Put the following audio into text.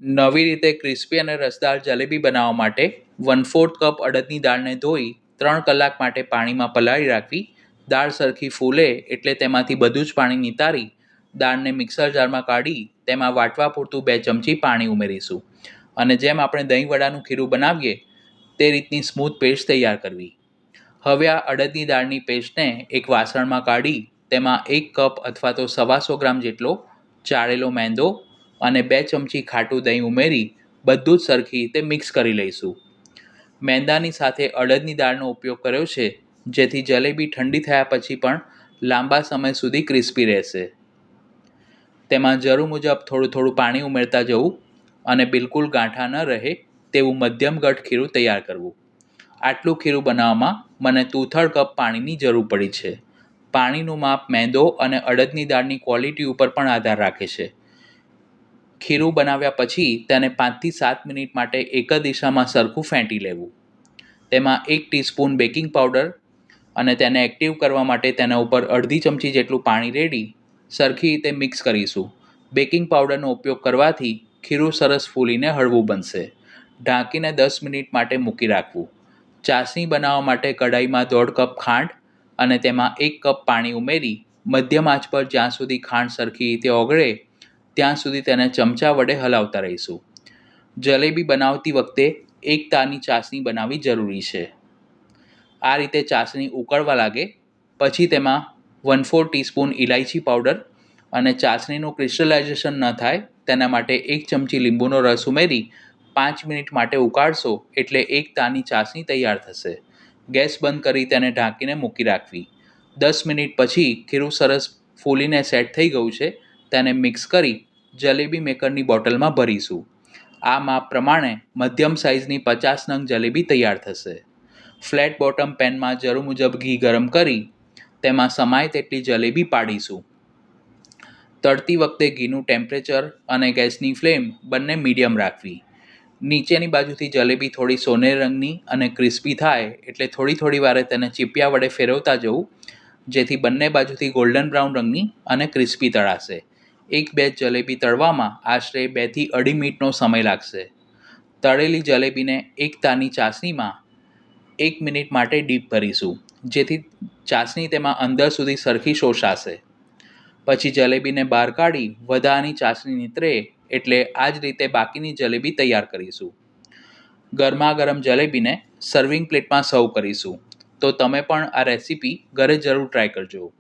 નવી રીતે ક્રિસ્પી અને રસદાર જલેબી બનાવવા માટે 1/4 કપ અડદની દાળને ધોઈ 3 કલાક માટે પાણીમાં પલાળી રાખવી. દાળ સરખી ફૂલે એટલે તેમાંથી બધું જ પાણી નિતારી દાળને મિક્સર જારમાં કાઢી તેમાં વાટવા પૂરતું 2 ચમચી પાણી ઉમેરીશું અને જેમ આપણે દહીં વડાનું ખીરું બનાવીએ તે રીતની સ્મૂથ પેસ્ટ તૈયાર કરવી. હવે આ અડદની દાળની પેસ્ટને એક વાસણમાં કાઢી તેમાં 1 કપ અથવા તો 125 ગ્રામ જેટલો ચાળેલો મેંદો અને 2 ચમચી ખાટું દહીં ઉમેરી બધું જ સરખી રીતે મિક્સ કરી લઈશું. મેંદાની સાથે અડદની દાળનો ઉપયોગ કર્યો છે જેથી જલેબી ઠંડી થયા પછી પણ લાંબા સમય સુધી ક્રિસ્પી રહેશે. તેમાં જરૂર મુજબ થોડું થોડું પાણી ઉમેરતા જવું અને બિલકુલ ગાંઠા ન રહે તેવું મધ્યમ ઘટ ખીરું તૈયાર કરવું. આટલું ખીરું બનાવવામાં મને 2/3 કપ પાણીની જરૂર પડી છે. પાણીનું માપ મેંદો અને અડદની દાળની ક્વોલિટી ઉપર પણ આધાર રાખે છે. ખીરું બનાવ્યા પછી તેને 5 થી 7 મિનિટ માટે એક જ દિશામાં સરખું ફેંટી લેવું. તેમાં 1 ટીસ્પૂન બેકિંગ પાવડર અને તેને એક્ટિવ કરવા માટે તેના ઉપર અડધી ચમચી જેટલું પાણી રેડી સરખી રીતે મિક્સ કરીશું. બેકિંગ પાવડરનો ઉપયોગ કરવાથી ખીરું સરસ ફૂલીને હળવું બનશે. ઢાંકીને 10 મિનિટ માટે મૂકી રાખવું. ચાસણી બનાવવા માટે કઢાઈમાં 1/2 કપ ખાંડ અને તેમાં 1 કપ પાણી ઉમેરી મધ્યમ આંચ પર જ્યાં સુધી ખાંડ સરખી રીતે ઓગળે ત્યાં સુધી તેને ચમચા વડે હલાવતા રહીશું. જલેબી બનાવતી વખતે 1 તારની ચાસણી બનાવવી જરૂરી છે. આ રીતે ચાસણી ઉકળવા લાગે પછી તેમાં 1/4 ટીસ્પૂન ઇલાયચી પાવડર અને ચાસણીનું ક્રિસ્ટલાઇઝેશન ન થાય તેના માટે 1 ચમચી લીંબુનો રસ ઉમેરી 5 મિનિટ માટે ઉકાળશો એટલે 1 તારની ચાસણી તૈયાર થશે. ગેસ બંધ કરી તેને ઢાંકીને મૂકી રાખવી. 10 મિનિટ પછી ખીરું સરસ ફૂલીને સેટ થઈ ગયું છે. તેને મિક્સ કરી જલેબી મેકરની બોટલમાં ભરીશું. આ માપ પ્રમાણે મધ્યમ સાઇઝની 50 નંગ જલેબી તૈયાર થશે. ફ્લેટ બોટમ પેનમાં જરૂર મુજબ ઘી ગરમ કરી તેમાં સમાય તેટલી જલેબી પાડીશું. તળતી વખતે ઘીનું ટેમ્પરેચર અને ગેસની ફ્લેમ બંને મીડિયમ રાખવી. નીચેની બાજુથી જલેબી થોડી સોનેરી રંગની અને ક્રિસ્પી થાય એટલે થોડી વારે તેને ચીપિયા વડે ફેરવતા જવું જેથી બંને બાજુથી ગોલ્ડન બ્રાઉન રંગની અને ક્રિસ્પી તળાશે. એક બેચ જલેબી તળવામાં આશરે 2 થી 2.5 મિનિટનો સમય લાગશે. તળેલી જલેબીને 1 તારની ચાસણીમાં 1 મિનિટ માટે ડીપ કરીશું જેથી ચાસણી તેમાં અંદર સુધી સરખી શોષાશે. પછી જલેબીને બહાર કાઢી વધારાની ચાસણી નીતરે એટલે આ જ રીતે બાકીની જલેબી તૈયાર કરીશું. ગરમા ગરમ જલેબીને સર્વિંગ પ્લેટમાં સર્વ કરીશું. તો તમે પણ આ રેસીપી ઘરે જરૂર ટ્રાય કરજો.